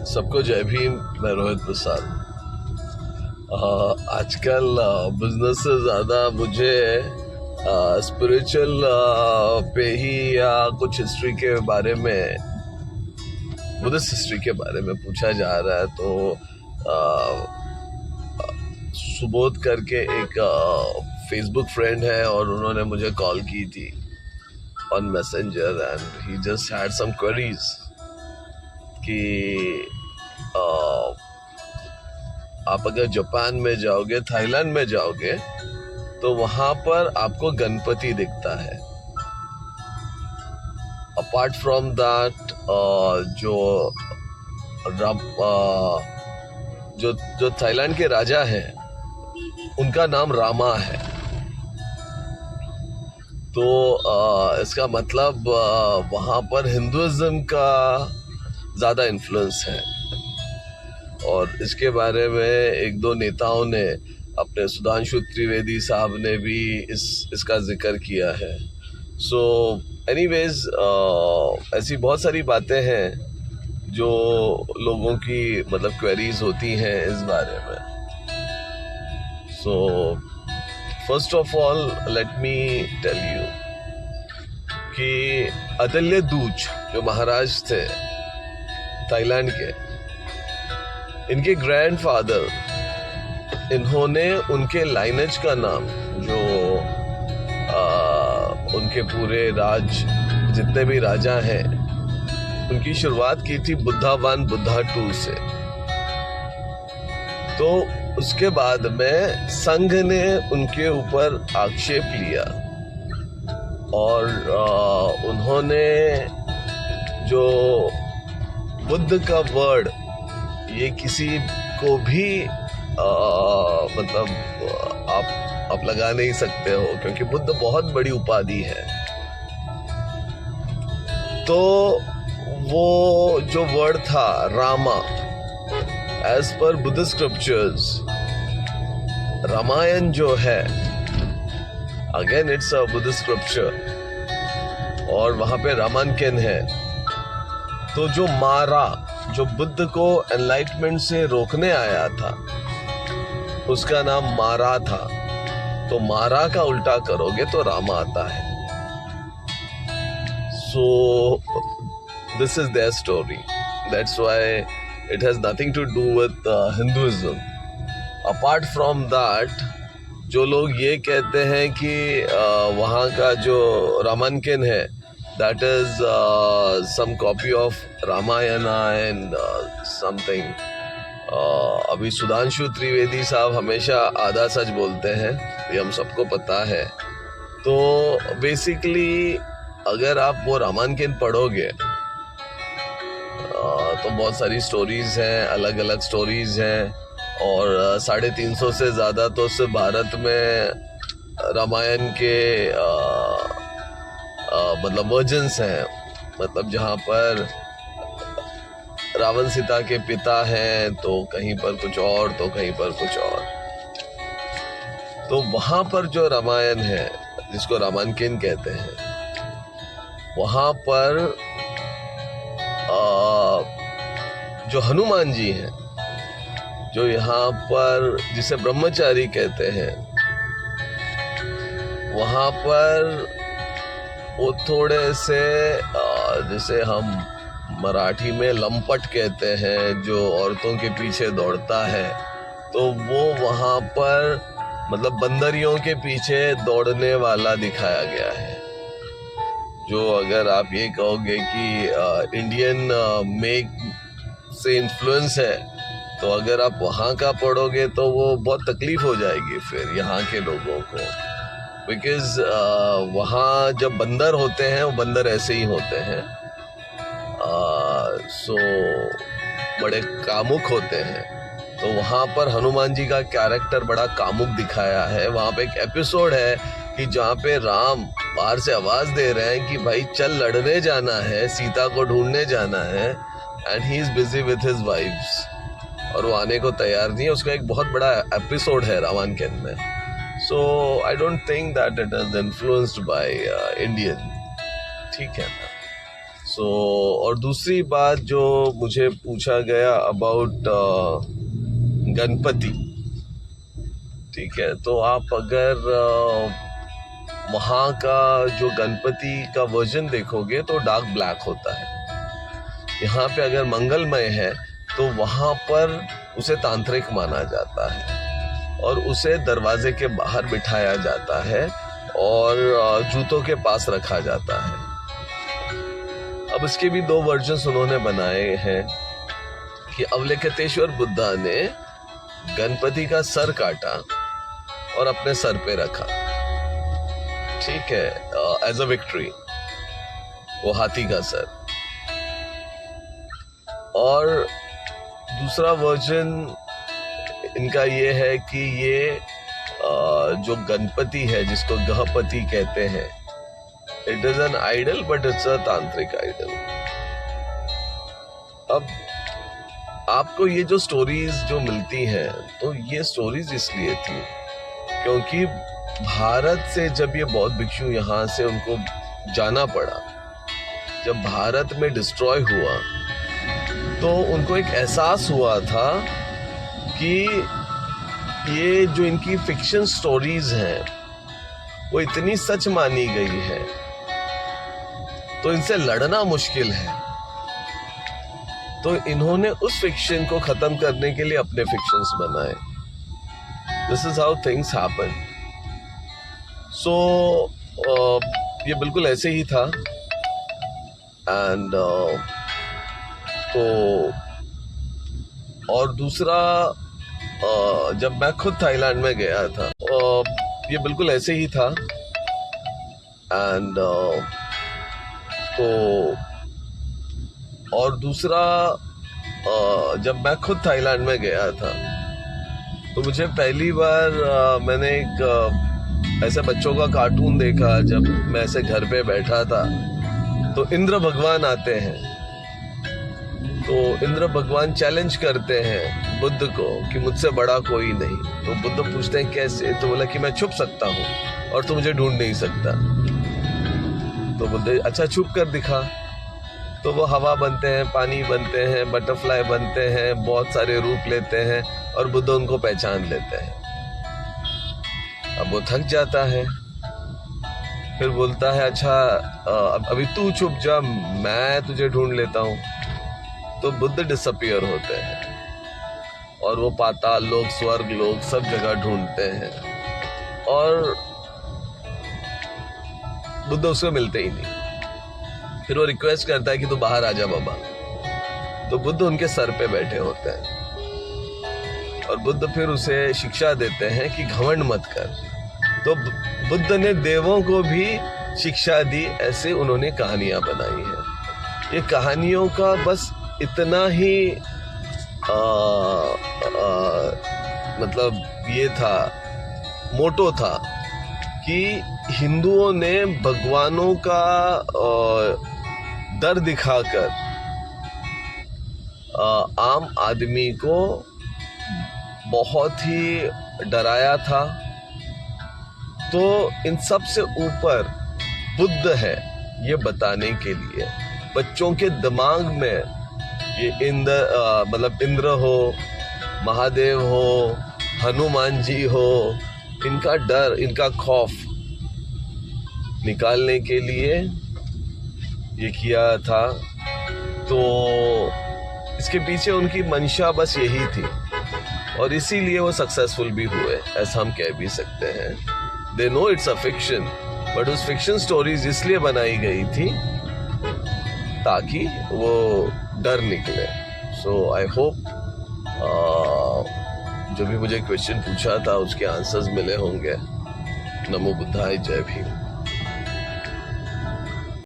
सबको जय भीम। मैं रोहित प्रसाद। आजकल बिजनेस से ज़्यादा मुझे स्पिरिचुअल पे ही या कुछ हिस्ट्री के बारे में, बुद्धिस्ट हिस्ट्री के बारे में पूछा जा रहा है। तो सुबोध करके एक फेसबुक फ्रेंड है और उन्होंने मुझे कॉल की थी on Messenger and he just had some queries कि आप अगर जापान में जाओगे, थाईलैंड में जाओगे तो वहाँ पर आपको गणपति दिखता है। अपार्ट फ्रॉम दैट जो थाईलैंड के राजा हैं उनका नाम रामा है। तो इसका मतलब वहाँ पर हिंदुइज्म का ज़्यादा इन्फ्लुएंस है। और इसके बारे में एक दो नेताओं ने, अपने सुधांशु त्रिवेदी साहब ने भी इसका जिक्र किया है। सो एनीवेज ऐसी बहुत सारी बातें हैं जो लोगों की मतलब क्वेरीज होती हैं इस बारे में। So first of all let me tell you कि अदल्य दूज जो महाराज थे थाईलैंड के, इनके ग्रैंडफादर, इन्होंने उनके लाइनेज का नाम, जो उनके पूरे राज जितने भी राजा हैं, उनकी शुरुआत की थी बुद्धा 1 बुद्धा 2 से। तो उसके बाद में संघ ने उनके ऊपर आक्षेप लिया और उन्होंने जो बुद्ध का वर्ड, ये किसी को भी मतलब आप लगा नहीं सकते हो, क्योंकि बुद्ध बहुत बड़ी उपाधि है। तो वो जो वर्ड था Rama, as per Buddha scriptures, Ramayan जो है, again it's a Buddha scripture, और वहां पे रामायण है। तो जो मारा, जो बुद्ध को एनलाइटमेंट से रोकने आया था, उसका नाम मारा था। तो मारा का उल्टा करोगे तो रामा आता है। So this is their story, that's why it has nothing to do with Hinduism. Apart from that, जो लोग ये कहते हैं कि वहाँ का जो रामायण है, that is some copy of Ramayana and something. अभी सुधांशु त्रिवेदी साहब हमेशा आधा सच बोलते हैं, ये हम सबको पता है। तो बेसिकली अगर आप वो रामायण पढ़ोगे तो बहुत सारी स्टोरीज हैं, अलग अलग स्टोरीज हैं, और 350 से ज़्यादा तो सिर्फ भारत में रामायण के मतलब वर्जन्स हैं। मतलब जहाँ पर रावण सीता के पिता हैं, तो कहीं पर कुछ और, तो कहीं पर कुछ और। तो वहाँ पर जो रामायण है, जिसको रामायण कहते हैं, वहाँ पर जो हनुमान जी हैं, जो यहाँ पर जिसे ब्रह्मचारी कहते हैं, वहाँ पर वो थोड़े से जिसे हम मराठी में लंपट कहते हैं, जो औरतों के पीछे दौड़ता है, तो वो वहाँ पर मतलब बंदरियों के पीछे दौड़ने वाला दिखाया गया है। जो अगर आप ये कहोगे कि इंडियन मेक से इन्फ्लुएंस है, तो अगर आप वहाँ का पढ़ोगे तो वो बहुत तकलीफ हो जाएगी फिर यहाँ के लोगों को। बिकॉज वहाँ जब बंदर होते हैं, वो बंदर ऐसे ही होते हैं। सो बड़े कामुक होते हैं। तो वहाँ पर हनुमान जी का कैरेक्टर बड़ा कामुक दिखाया है। वहाँ पे एक एपिसोड है कि जहाँ पे राम बाहर से आवाज़ दे रहे हैं कि भाई चल, लड़ने जाना है, सीता को ढूंढने जाना है, and he is busy with his wives, और वो आने को तैयार नहीं है। उसका एक बहुत बड़ा एपिसोड है रामायण में। So I don't think that it is influenced by Indian, ठीक है ना। और दूसरी बात जो मुझे पूछा गया अबाउट गणपति, ठीक है, तो आप अगर वहाँ का जो गणपति का वर्जन देखोगे तो डार्क ब्लैक होता है। यहाँ पे अगर मंगलमय है तो वहाँ पर उसे तांत्रिक माना जाता है और उसे दरवाजे के बाहर बिठाया जाता है और जूतों के पास रखा जाता है। अब इसके भी 2 वर्जन्स उन्होंने बनाए हैं कि अवलोकितेश्वर बुद्धा ने गणपति का सर काटा और अपने सर पे रखा, ठीक है, एज अ विक्ट्री, वो हाथी का सर। और दूसरा वर्जन इनका ये है कि ये जो गणपति है जिसको गहपति कहते हैं, it is an idol but it's a tantric idol. अब आपको ये जो स्टोरीज जो मिलती हैं, तो ये स्टोरीज इसलिए थी क्योंकि भारत से जब ये बौद्ध भिक्षु यहाँ से उनको जाना पड़ा, जब भारत में डिस्ट्रॉय हुआ, तो उनको एक एहसास हुआ था कि ये जो इनकी फिक्शन स्टोरीज हैं वो इतनी सच मानी गई है तो इनसे लड़ना मुश्किल है। तो इन्होंने उस फिक्शन को खत्म करने के लिए अपने फिक्शंस बनाए। This is how things happen. So ये बिल्कुल ऐसे ही था। एंड तो और दूसरा, जब मैं खुद थाईलैंड में गया था, ये बिल्कुल ऐसे ही था। एंड तो और दूसरा, जब मैं खुद थाईलैंड में गया था तो मुझे पहली बार मैंने एक ऐसे बच्चों का कार्टून देखा। जब मैं ऐसे घर पे बैठा था तो इंद्र भगवान आते हैं, तो इंद्र भगवान चैलेंज करते हैं बुद्ध को कि मुझसे बड़ा कोई नहीं। तो बुद्ध पूछते हैं कैसे? तो बोला कि मैं छुप सकता हूँ और तू मुझे ढूंढ नहीं सकता। तो बुद्ध, अच्छा छुप कर दिखा। तो वो हवा बनते हैं, पानी बनते हैं, बटरफ्लाई बनते हैं, बहुत सारे रूप लेते हैं और बुद्ध उनको पहचान लेते हैं। अब वो थक जाता है, फिर बोलता है अच्छा अभी तू छुप जा, मैं तुझे ढूंढ लेता हूँ। तो बुद्ध डिसअपियर होते हैं और वो पाताल लोक, स्वर्ग लोक सब जगह ढूंढते हैं और बुद्ध उसको मिलते ही नहीं। फिर वो रिक्वेस्ट करता है कि तू बाहर आ जा बाबा। तो बुद्ध उनके सर पे बैठे होते हैं और बुद्ध फिर उसे शिक्षा देते हैं कि घमंड मत कर। तो बुद्ध ने देवों को भी शिक्षा दी। ऐसे उन्होंने कहानियां बनाई हैं। ये कहानियों का बस इतना ही मतलब ये था, मोटो था कि हिंदुओं ने भगवानों का डर दिखाकर आम आदमी को बहुत ही डराया था। तो इन सब से ऊपर बुद्ध है ये बताने के लिए बच्चों के दिमाग में ये मतलब इंद्र हो, महादेव हो, हनुमान जी हो, इनका डर, इनका खौफ निकालने के लिए ये किया था। तो इसके पीछे उनकी मंशा बस यही थी और इसीलिए वो सक्सेसफुल भी हुए, ऐसा हम कह भी सकते हैं। They know it's a fiction, but उस फिक्शन स्टोरीज इसलिए बनाई गई थी ताकि वो डर निकले। सो आई होप जो भी मुझे क्वेश्चन पूछा था उसके आंसर्स मिले होंगे। नमो बुद्धाय, जय भीम।